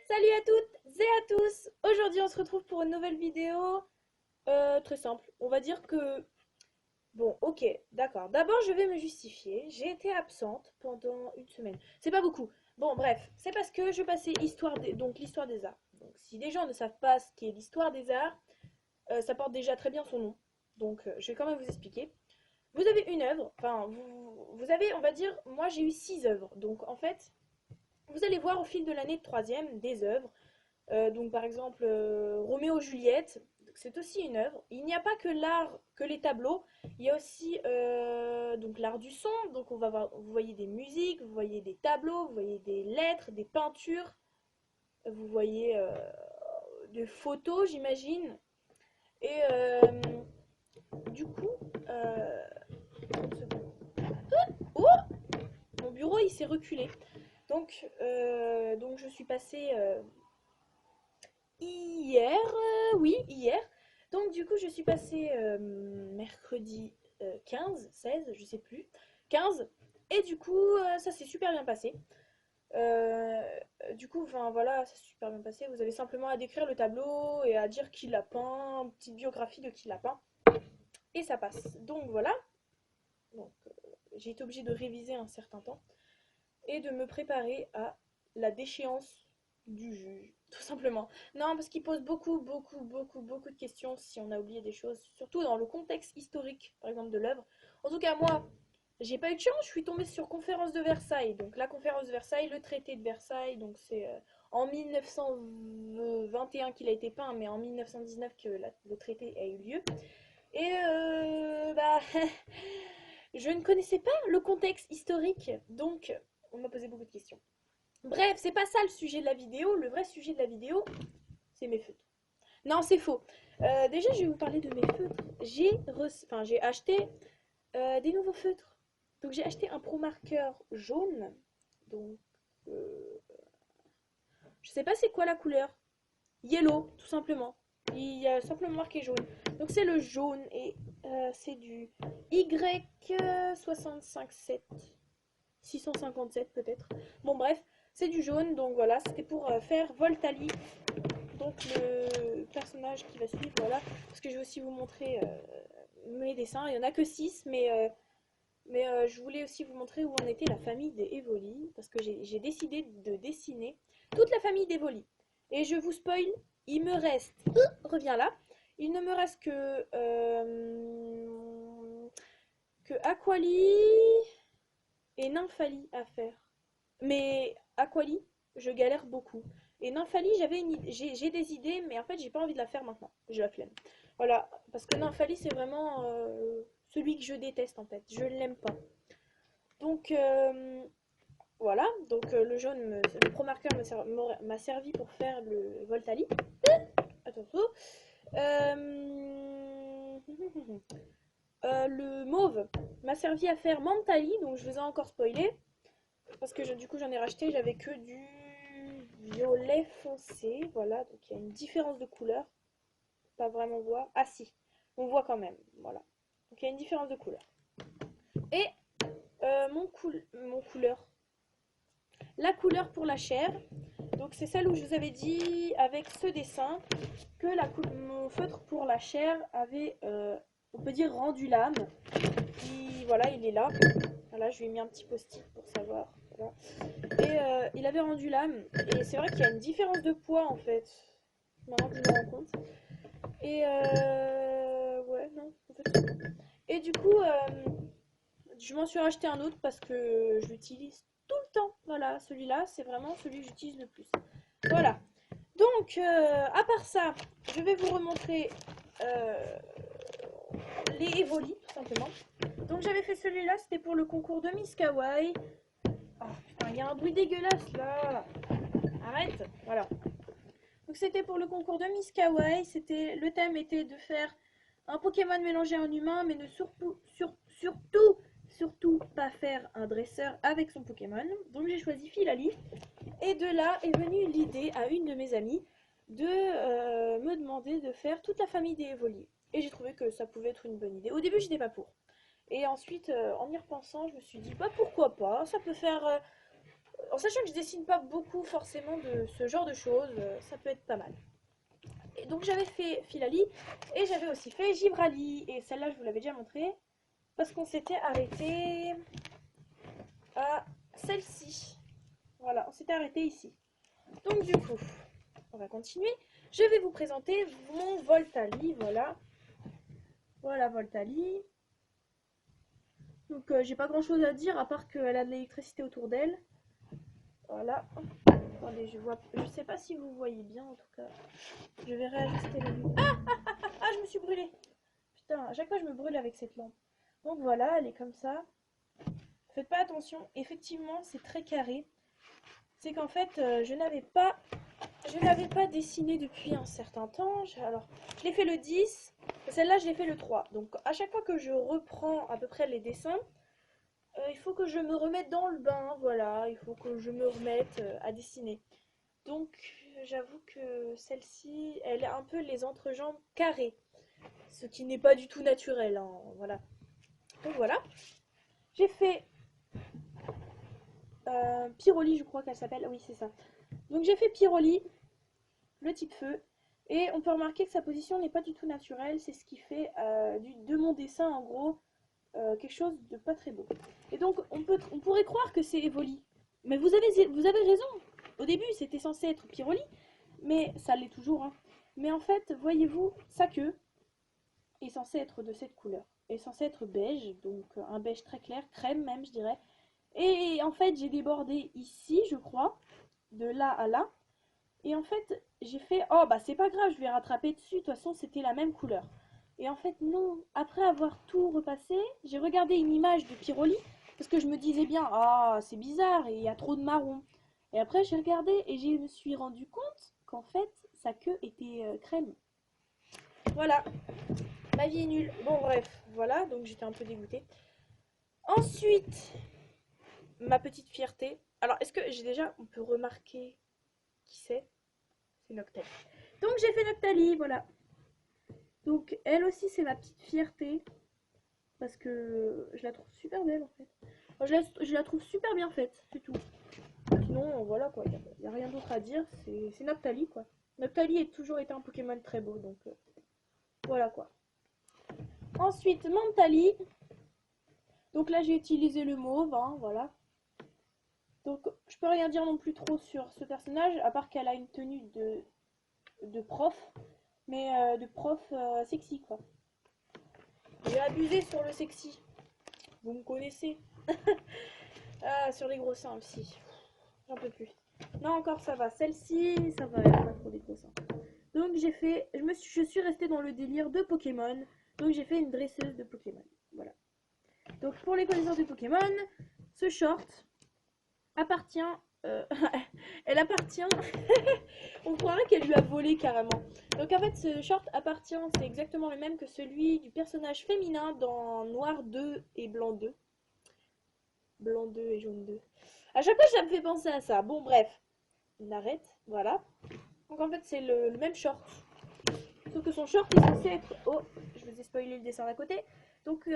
Salut à toutes et à tous! Aujourd'hui on se retrouve pour une nouvelle vidéo très simple. On va dire que... Bon, ok, d'accord. D'abord je vais me justifier. J'ai été absente pendant une semaine. C'est pas beaucoup. Bon, bref, c'est parce que je passais donc l'histoire des arts. Donc si des gens ne savent pas ce qu'est l'histoire des arts, ça porte déjà très bien son nom. Donc je vais quand même vous expliquer. Vous avez une œuvre, enfin vous avez, on va dire, moi j'ai eu 6 œuvres. Donc en fait, vous allez voir au fil de l'année de troisième des œuvres. Donc par exemple Roméo et Juliette, c'est aussi une œuvre. Il n'y a pas que l'art, que les tableaux, il y a aussi donc l'art du son. Donc on va voir, vous voyez des musiques, vous voyez des tableaux, vous voyez des lettres, des peintures, vous voyez des photos, j'imagine. Et du coup, une seconde. Oh, mon bureau il s'est reculé. Donc je suis passée hier, oui, hier. Donc du coup, je suis passée mercredi 15, 16, je sais plus, 15. Et du coup, ça s'est super bien passé. Euh, du coup, enfin voilà, ça s'est super bien passé. Vous avez simplement à décrire le tableau et à dire qui l'a peint, une petite biographie de qui l'a peint. Et ça passe. Donc voilà. Donc j'ai été obligée de réviser un certain temps et de me préparer à la déchéance du juge, tout simplement. Non, parce qu'il pose beaucoup de questions si on a oublié des choses, surtout dans le contexte historique, par exemple, de l'œuvre. En tout cas, moi, j'ai pas eu de chance, je suis tombée sur Conférence de Versailles. Donc la Conférence de Versailles, le traité de Versailles, donc c'est en 1921 qu'il a été peint, mais en 1919 que le traité a eu lieu. Et bah, je ne connaissais pas le contexte historique, donc on m'a posé beaucoup de questions. Bref, c'est pas ça le sujet de la vidéo. Le vrai sujet de la vidéo, c'est mes feutres. Non, c'est faux. Déjà, je vais vous parler de mes feutres. J'ai acheté des nouveaux feutres. Donc, j'ai acheté un Pro Marker jaune. Donc, euh, je sais pas c'est quoi la couleur. Yellow, tout simplement. Il y a simplement marqué jaune. Donc, c'est le jaune et c'est du Y657. 657 peut-être. Bon, bref, c'est du jaune. Donc, voilà, c'était pour faire Voltali, donc le personnage qui va suivre, voilà, parce que je vais aussi vous montrer mes dessins. Il n'y en a que 6, mais je voulais aussi vous montrer où en était la famille des Evoli, parce que j'ai décidé de dessiner toute la famille d'Evoli. Et je vous spoil, il me reste, reviens là, il ne me reste que Aquali et Nymphali à faire. Mais Aquali, je galère beaucoup. Et Nymphalie, j'ai des idées, mais en fait, j'ai pas envie de la faire maintenant. J'ai la flemme. Voilà, parce que Nymphalie, c'est vraiment celui que je déteste en fait. Je l'aime pas. Donc voilà, donc le Pro Marker m'a servi pour faire le Voltali. Attention. Euh, le mauve m'a servi à faire Mentali, donc je vous ai encore spoilé. Parce que du coup j'en ai racheté, j'avais que du violet foncé, voilà, donc il y a une différence de couleur, pas vraiment voir, ah si, on voit quand même, voilà, donc il y a une différence de couleur. Et mon couleur, la couleur pour la chair, donc c'est celle où je vous avais dit avec ce dessin que mon feutre pour la chair avait, on peut dire, rendu l'âme. Voilà, il est là, voilà, je lui ai mis un petit post-it pour savoir, voilà. Et il avait rendu l'âme. Et c'est vrai qu'il y a une différence de poids en fait. Maintenant que je me rends compte. Et ouais, non, en fait. Et du coup, je m'en suis racheté un autre parce que je l'utilise tout le temps. Voilà, celui-là, c'est vraiment celui que j'utilise le plus. Voilà. Donc, à part ça, je vais vous remontrer les Evoli, tout simplement. Donc, j'avais fait celui-là, c'était pour le concours de Miss Kawaii. Oh putain, il y a un bruit dégueulasse là. Arrête. Voilà. Donc c'était pour le concours de Miss Kawaii. Le thème était de faire un Pokémon mélangé à un humain, mais ne surtout pas faire un dresseur avec son Pokémon. Donc j'ai choisi Filali. Et de là est venue l'idée à une de mes amies de me demander de faire toute la famille des Evoli. Et j'ai trouvé que ça pouvait être une bonne idée. Au début, j'étais pas pour. Et ensuite, en y repensant, je me suis dit, bah pourquoi pas, ça peut faire En sachant que je dessine pas beaucoup forcément de ce genre de choses, ça peut être pas mal. Et donc j'avais fait Filali et j'avais aussi fait Gibrali. Et celle-là, je vous l'avais déjà montré parce qu'on s'était arrêté à celle-ci. Voilà, on s'était arrêté ici. Donc du coup, on va continuer. Je vais vous présenter mon Voltali, voilà. Voilà Voltali. Donc j'ai pas grand chose à dire à part qu'elle a de l'électricité autour d'elle. Voilà. Attendez, je sais pas si vous voyez bien en tout cas. Je vais réajuster la lumière. Ah, je me suis brûlée. Putain, à chaque fois je me brûle avec cette lampe. Donc voilà, elle est comme ça. Faites pas attention, effectivement c'est très carré. C'est qu'en fait je n'avais pas dessiné depuis un certain temps. Alors, je l'ai fait le 10, celle-là je l'ai fait le 3. Donc à chaque fois que je reprends à peu près les dessins, il faut que je me remette dans le bain, voilà, il faut que je me remette à dessiner. Donc j'avoue que celle-ci, elle a un peu les entrejambes carrées, ce qui n'est pas du tout naturel, hein, voilà. Donc voilà, j'ai fait Pyroli, je crois qu'elle s'appelle, oui c'est ça. Donc j'ai fait Pyroli, le type feu, et on peut remarquer que sa position n'est pas du tout naturelle, c'est ce qui fait de mon dessin en gros quelque chose de pas très beau. Et donc on pourrait croire que c'est Evoli, mais vous avez raison, au début c'était censé être Pyroli, mais ça l'est toujours, hein. Mais en fait, voyez-vous, sa queue est censée être de cette couleur, est censée être beige, donc un beige très clair, crème même je dirais. Et en fait j'ai débordé ici je crois, de là à là, et en fait, j'ai fait, oh bah c'est pas grave, je vais rattraper dessus, de toute façon c'était la même couleur. Et en fait non, après avoir tout repassé, j'ai regardé une image de Pyroli, parce que je me disais bien, ah c'est bizarre, il y a trop de marron. Et après j'ai regardé et je me suis rendu compte qu'en fait sa queue était crème. Voilà, ma vie est nulle. Bon bref, voilà, donc j'étais un peu dégoûtée. Ensuite, ma petite fierté. Alors est-ce que j'ai déjà, on peut remarquer qui c'est Noctali. Donc j'ai fait Noctali, voilà. Donc elle aussi c'est ma petite fierté parce que je la trouve super belle en fait. Enfin, je la trouve super bien faite, c'est tout. Sinon voilà quoi, il n'y a rien d'autre à dire, c'est Noctali quoi. Noctali a toujours été un Pokémon très beau donc voilà quoi. Ensuite Mantali. Donc là j'ai utilisé le mauve, hein, voilà. Donc je peux rien dire non plus trop sur ce personnage à part qu'elle a une tenue de prof, mais de prof sexy quoi. J'ai abusé sur le sexy. Vous me connaissez. Ah, sur les gros seins aussi. J'en peux plus. Non, encore ça va. Celle-ci, ça va, elle a pas trop des gros seins. Donc j'ai fait, je suis restée dans le délire de Pokémon. Donc j'ai fait une dresseuse de Pokémon. Voilà. Donc pour les connaisseurs de Pokémon, ce short appartient, elle appartient. On croirait qu'elle lui a volé carrément. Donc en fait, ce short appartient, c'est exactement le même que celui du personnage féminin dans Noir 2 et Blanc 2. Blanc 2 et jaune 2. À chaque fois, ça me fait penser à ça. Bon, bref, on arrête, voilà. Donc en fait, c'est le même short. Sauf que son short est censé être... Oh, je vous ai spoilé le dessin d'à côté. Donc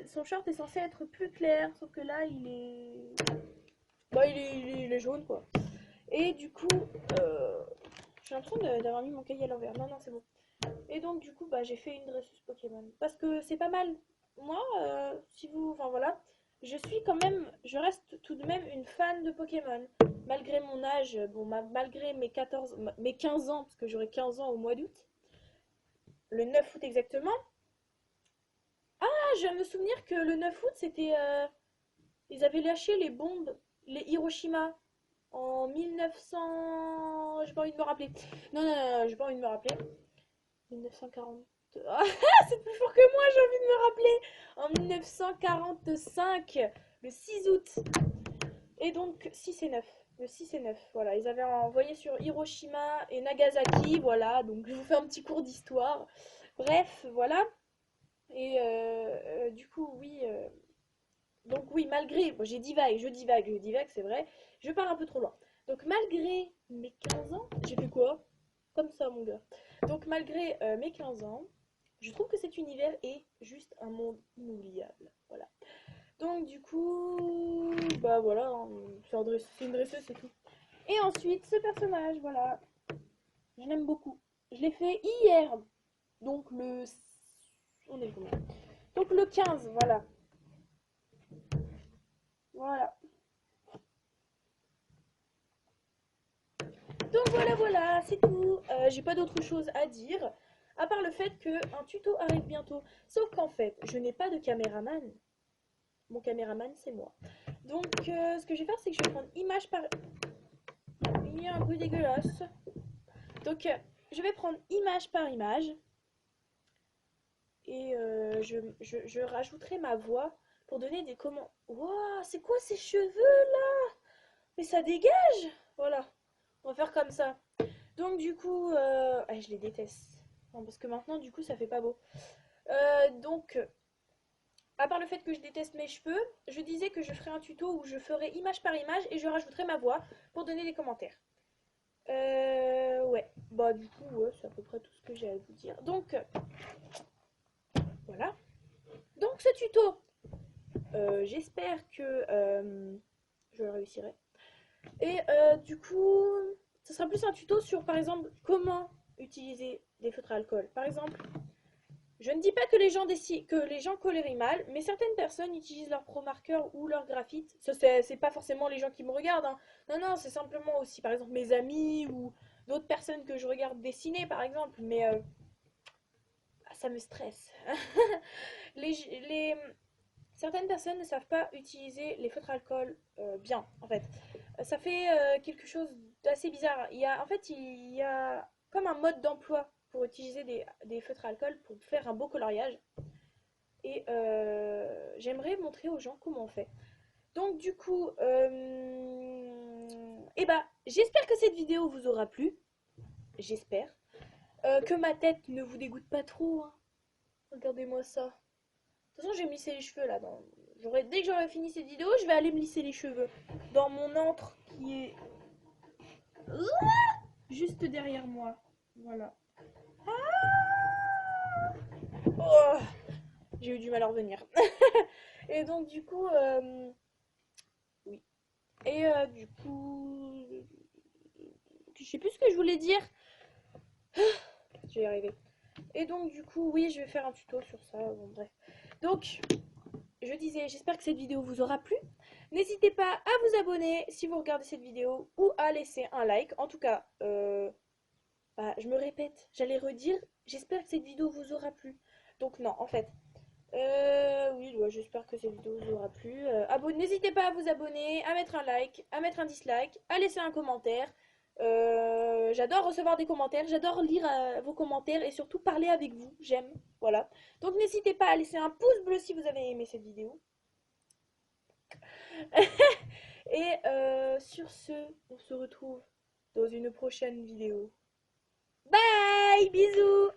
son short est censé être plus clair. Sauf que là, il est... Bah, il est jaune, quoi. Et du coup, j'ai l'impression d'avoir mis mon cahier à l'envers. Non, non, c'est bon. Et donc, du coup, bah, j'ai fait une dresseuse Pokémon. Parce que c'est pas mal. Moi, si vous... Enfin, voilà. Je reste tout de même une fan de Pokémon. Malgré mon âge, bon, malgré mes 15 ans, parce que j'aurai 15 ans au mois d'août, le 9 août exactement. Ah, je viens de me souvenir que le 9 août, c'était... ils avaient lâché les bombes, les Hiroshima, en 1900... J'ai pas envie de me rappeler. Non, non, non, j'ai pas envie de me rappeler. 1940... Ah, c'est plus fort que moi, j'ai envie de me rappeler. En 1945, le 6 août. Et donc 6 et 9. Le 6 et 9, voilà. Ils avaient envoyé sur Hiroshima et Nagasaki, voilà. Donc je vous fais un petit cours d'histoire. Bref, voilà. Et du coup, oui. Donc oui, malgré... Bon, je divague, c'est vrai. Je pars un peu trop loin. Donc malgré mes 15 ans, j'ai fait quoi? Comme ça, mon gars. Donc malgré mes 15 ans, je trouve que cet univers est juste un monde inoubliable. Voilà. Donc du coup, bah voilà, hein, c'est une dresseuse, c'est tout. Et ensuite, ce personnage, voilà, je l'aime beaucoup. Je l'ai fait hier, donc on est combien? Donc le 15, voilà. Voilà. Donc voilà, voilà, c'est tout. J'ai pas d'autre chose à dire, à part le fait qu'un tuto arrive bientôt. Sauf qu'en fait, je n'ai pas de caméraman. Mon caméraman, c'est moi. Donc, ce que je vais faire, c'est que je vais prendre image par... Il est un peu dégueulasse. Donc, je vais prendre image par image. Et je rajouterai ma voix pour donner des commentaires. Waouh, c'est quoi ces cheveux là? Mais ça dégage! Voilà, on va faire comme ça. Donc, du coup, je les déteste. Non, parce que maintenant, du coup, ça fait pas beau. Donc, à part le fait que je déteste mes cheveux, je disais que je ferais un tuto où je ferai image par image et je rajouterai ma voix pour donner des commentaires. Ouais, bah du coup, ouais, c'est à peu près tout ce que j'ai à vous dire. Donc, voilà. Donc ce tuto, j'espère que je le réussirai. Et du coup, ce sera plus un tuto sur, par exemple, comment utiliser des feutres à alcool. Par exemple, je ne dis pas que les gens colorient mal, mais certaines personnes utilisent leur pro marqueur ou leur graphite. Ça, c'est pas forcément les gens qui me regardent, hein. Non, non, c'est simplement aussi, par exemple, mes amis ou d'autres personnes que je regarde dessiner, par exemple. Mais ça me stresse. les, les, Certaines personnes ne savent pas utiliser les feutres alcool bien, en fait. Ça fait quelque chose d'assez bizarre. En fait, il y a comme un mode d'emploi pour utiliser des feutres alcool pour faire un beau coloriage. Et j'aimerais montrer aux gens comment on fait. Donc du coup, j'espère que cette vidéo vous aura plu. J'espère. Que ma tête ne vous dégoûte pas trop, hein. Regardez-moi ça. De toute façon, je vais me lisser les cheveux là. Dès que j'aurai fini cette vidéo, je vais aller me lisser les cheveux. Dans mon antre qui est juste derrière moi. Voilà. Oh, j'ai eu du mal à revenir. Et donc du coup, oui. Et du coup, je sais plus ce que je voulais dire. Je vais y arriver. Et donc du coup, oui, je vais faire un tuto sur ça. Bon, bref. Donc, je disais, j'espère que cette vidéo vous aura plu. N'hésitez pas à vous abonner si vous regardez cette vidéo ou à laisser un like. En tout cas, je me répète, j'allais redire, j'espère que cette vidéo vous aura plu. Donc non, en fait, oui, ouais, j'espère que cette vidéo vous aura plu. N'hésitez pas à vous abonner, à mettre un like, à mettre un dislike, à laisser un commentaire. J'adore recevoir des commentaires, j'adore lire vos commentaires et surtout parler avec vous, j'aime, voilà. Donc n'hésitez pas à laisser un pouce bleu si vous avez aimé cette vidéo. Et sur ce, on se retrouve dans une prochaine vidéo. Bye, bisous.